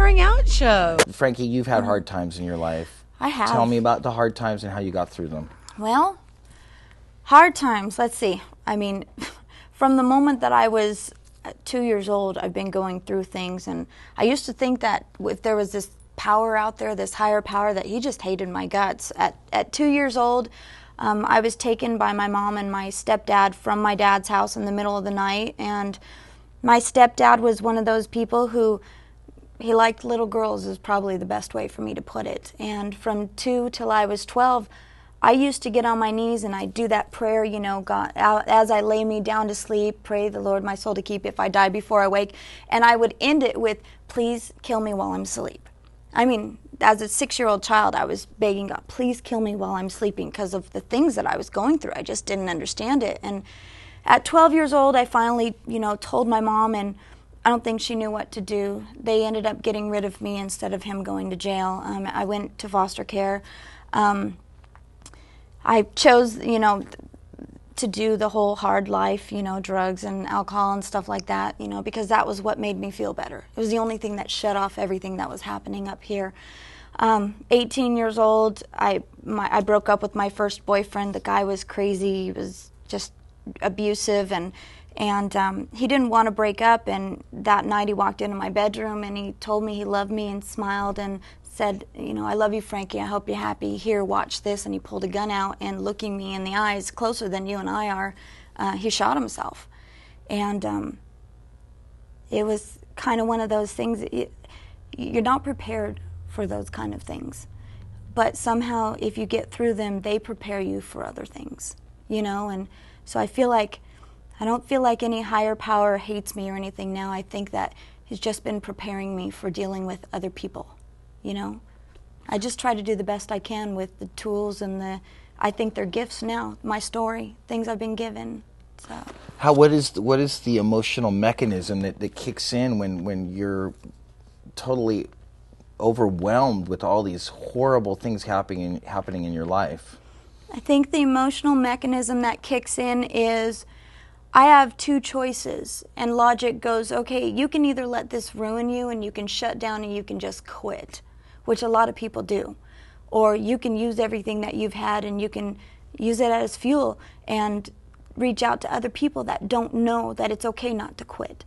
Pouring Out Show. Frankie, you've had hard times in your life. I have. Tell me about the hard times and how you got through them. Well, hard times, let's see. I mean, from the moment that I was 2 years old, I've been going through things, and I used to think that if there was this power out there, this higher power, that he just hated my guts. At 2 years old, I was taken by my mom and my stepdad from my dad's house in the middle of the night, and my stepdad was one of those people who, he liked little girls, is probably the best way for me to put it. And from 2 till I was 12, I used to get on my knees and I'd do that prayer, you know, God, as I lay me down to sleep, pray the Lord my soul to keep if I die before I wake. And I would end it with, please kill me while I'm asleep. I mean, as a 6-year-old child, I was begging God, please kill me while I'm sleeping, because of the things that I was going through. I just didn't understand it. And at 12 years old, I finally, you know, told my mom, and I don't think she knew what to do. They ended up getting rid of me instead of him going to jail. I went to foster care. I chose, you know, to do the whole hard life, you know, drugs and alcohol and stuff like that, you know, because that was what made me feel better. It was the only thing that shut off everything that was happening up here. 18 years old, I broke up with my first boyfriend. The guy was crazy. He was just abusive, and he didn't want to break up. And that night he walked into my bedroom and he told me he loved me and smiled and said, you know, I love you, Frankie. I hope you're happy. Here, watch this. And he pulled a gun out, and looking me in the eyes, closer than you and I are, he shot himself. And it was kind of one of those things. You're not prepared for those kind of things, but somehow if you get through them, they prepare you for other things, you know. And so I don't feel like any higher power hates me or anything now. I think that he's just been preparing me for dealing with other people, you know. I just try to do the best I can with the tools and I think they're gifts now, my story, things I've been given. So What is the emotional mechanism that kicks in when you're totally overwhelmed with all these horrible things happening in your life? I think the emotional mechanism that kicks in is I have two choices, and logic goes, okay, you can either let this ruin you and you can shut down and you can just quit, which a lot of people do, or you can use everything that you've had and you can use it as fuel and reach out to other people that don't know that it's okay not to quit.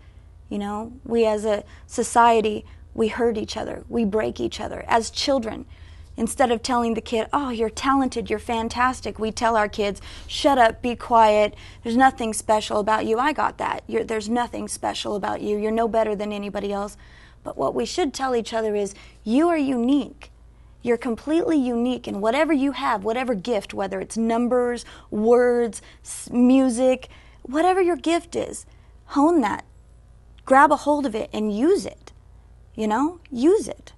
You know, we as a society, we hurt each other, we break each other. As children, instead of telling the kid, oh, you're talented, you're fantastic, we tell our kids, shut up, be quiet, there's nothing special about you. I got that. There's nothing special about you. You're no better than anybody else. But what we should tell each other is, you are unique. You're completely unique, and whatever you have, whatever gift, whether it's numbers, words, music, whatever your gift is, hone that. Grab a hold of it and use it. You know, use it.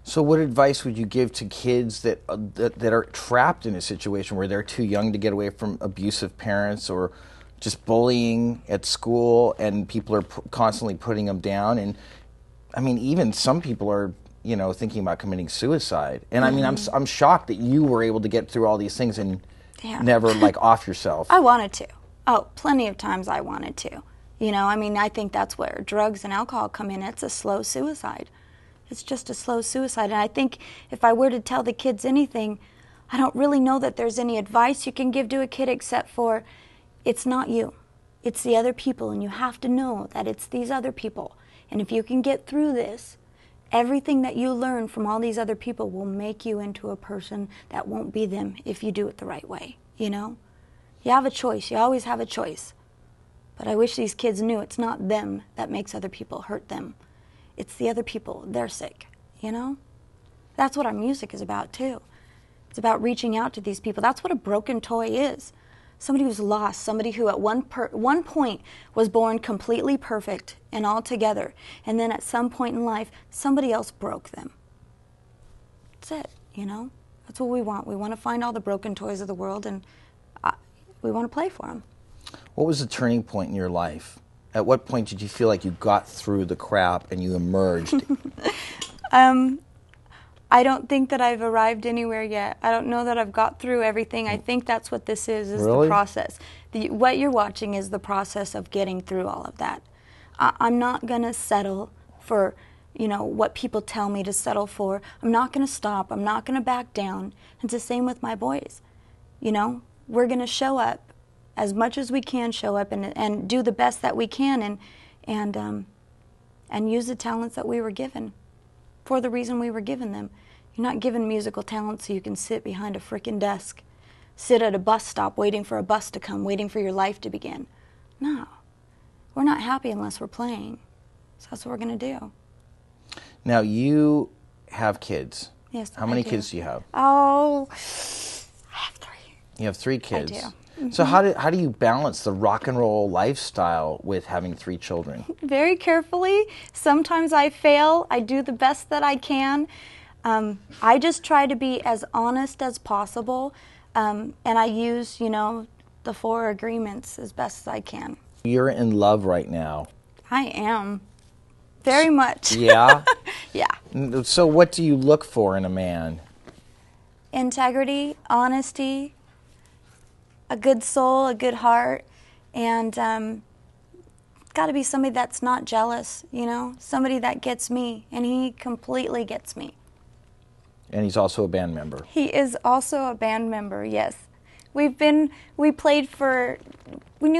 So what advice would you give to kids that are trapped in a situation where they're too young to get away from abusive parents, or just bullying at school and people are constantly putting them down? And I mean, even some people are, you know, thinking about committing suicide. And I mean, I'm shocked that you were able to get through all these things and never like off yourself. I wanted to. Oh, plenty of times I wanted to. You know, I mean, I think that's where drugs and alcohol come in. It's a slow suicide. It's just a slow suicide. And I think if I were to tell the kids anything, I don't really know that there's any advice you can give to a kid except for, it's not you. It's the other people, and you have to know that it's these other people. And if you can get through this, everything that you learn from all these other people will make you into a person that won't be them if you do it the right way, you know? You have a choice. You always have a choice. But I wish these kids knew it's not them that makes other people hurt them. It's the other people. They're sick, you know? That's what our music is about, too. It's about reaching out to these people. That's what a broken toy is. Somebody who's lost, somebody who at one point was born completely perfect and all together, and then at some point in life, somebody else broke them. That's it, you know? That's what we want. We want to find all the broken toys of the world, and we want to play for them. What was the turning point in your life? At what point did you feel like you got through the crap and you emerged? I don't think that I've arrived anywhere yet. I don't know that I've got through everything. I think that's what this is Really? The process. What you're watching is the process of getting through all of that. I'm not going to settle for you know, what people tell me to settle for. I'm not going to stop. I'm not going to back down. It's the same with my boys. You know, we're going to show up as much as we can, show up and do the best that we can, and use the talents that we were given for the reason we were given them. You're not given musical talent so you can sit behind a frickin' desk, sit at a bus stop waiting for a bus to come, waiting for your life to begin. No. We're not happy unless we're playing. So that's what we're going to do. Now, you have kids. Yes, How many kids do you have? Oh, I have 3. You have 3 kids. I do. Mm-hmm. So how do you balance the rock and roll lifestyle with having 3 children? Very carefully. Sometimes I fail. I do the best that I can. I just try to be as honest as possible, and I use, you know, the 4 agreements as best as I can. You're in love right now. I am. Very much. Yeah? Yeah. So what do you look for in a man? Integrity, honesty, a good soul, a good heart, and got to be somebody that's not jealous, you know, somebody that gets me, and he completely gets me. And he's also a band member. He is also a band member, yes. We knew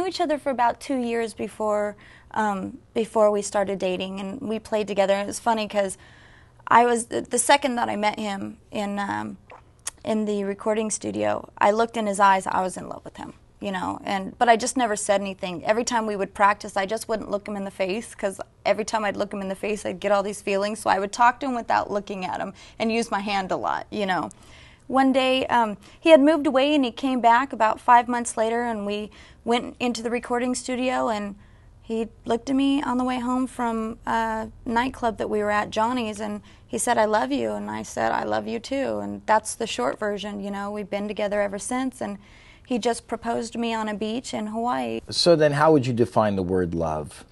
each other for about 2 years before we started dating, and we played together. And it was funny because I was the second that I met him in the recording studio, I looked in his eyes. I was in love with him, you know. But I just never said anything. Every time we would practice, I just wouldn't look him in the face, because every time I'd look him in the face, I'd get all these feelings. So I would talk to him without looking at him and use my hand a lot, you know. One day, he had moved away, and he came back about 5 months later, and we went into the recording studio, and he looked at me on the way home from a nightclub that we were at, Johnny's, and he said, "I love you," and I said, "I love you too," and that's the short version, you know. We've been together ever since, and he just proposed to me on a beach in Hawaii. So then how would you define the word love?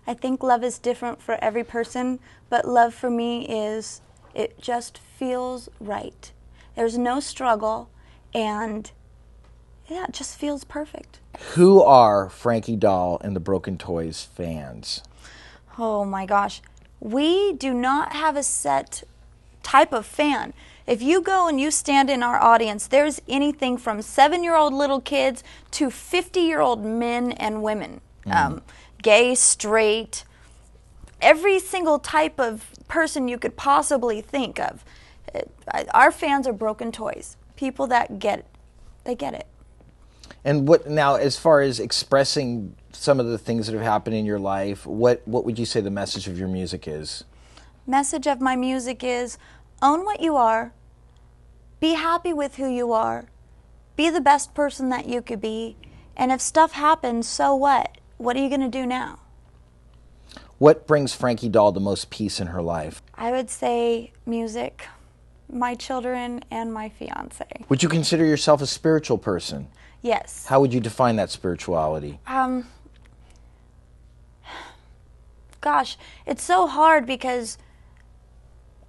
I think love is different for every person, but love for me is, it just feels right. There's no struggle, and yeah, it just feels perfect. Who are Franki Doll and the Broken Toys fans? Oh my gosh. We do not have a set type of fan. If you go and you stand in our audience, there's anything from 7-year-old little kids to 50-year-old men and women. Gay, straight, every single type of person you could possibly think of. Our fans are broken toys. People that get it. They get it. And what now, as far as expressing some of the things that have happened in your life, what would you say the message of your music is? Message of my music is, own what you are, be happy with who you are, be the best person that you could be, and if stuff happens, so what? What are you going to do now? What brings Franki Doll the most peace in her life? I would say music, my children, and my fiance. Would you consider yourself a spiritual person? Yes. How would you define that spirituality? Gosh, it's so hard because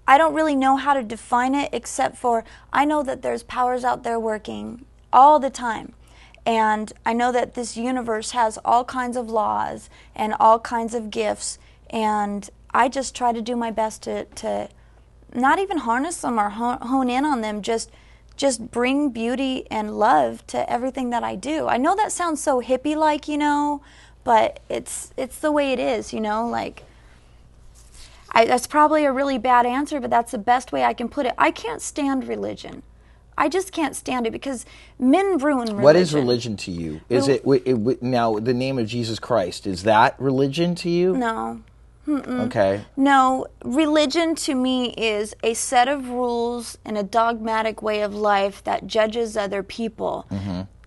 I don't really know how to define it, except for I know that there's powers out there working all the time. And I know that this universe has all kinds of laws and all kinds of gifts, and I just try to do my best to not even harness them or hone in on them, just bring beauty and love to everything that I do. I know that sounds so hippie-like, you know, but it's the way it is, you know, like, that's probably a really bad answer, but that's the best way I can put it. I can't stand religion. I just can't stand it because men ruin religion. What is religion to you? Is it now the name of Jesus Christ? Is that religion to you? No. Okay. No, religion to me is a set of rules and a dogmatic way of life that judges other people.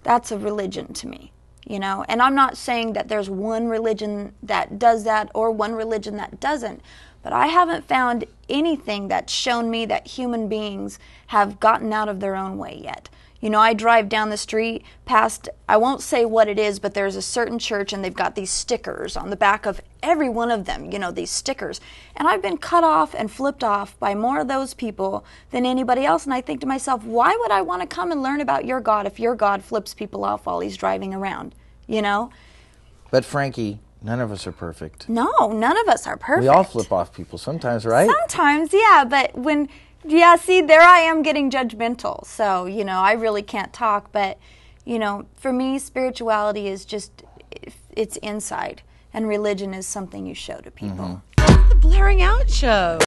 That's a religion to me, you know. And I'm not saying that there's one religion that does that or one religion that doesn't, but I haven't found anything that's shown me that human beings have gotten out of their own way yet. You know, I drive down the street past, I won't say what it is, but there's a certain church and they've got these stickers on the back of every one of them, you know, these stickers. And I've been cut off and flipped off by more of those people than anybody else. And I think to myself, why would I want to come and learn about your God if your God flips people off while he's driving around, you know? But Franki, None of us are perfect. No, none of us are perfect. We all flip off people sometimes, right? Sometimes, yeah, but see, there I am getting judgmental. So, I really can't talk, but, for me, spirituality is just, it's inside, and religion is something you show to people. The Blairing Out Show.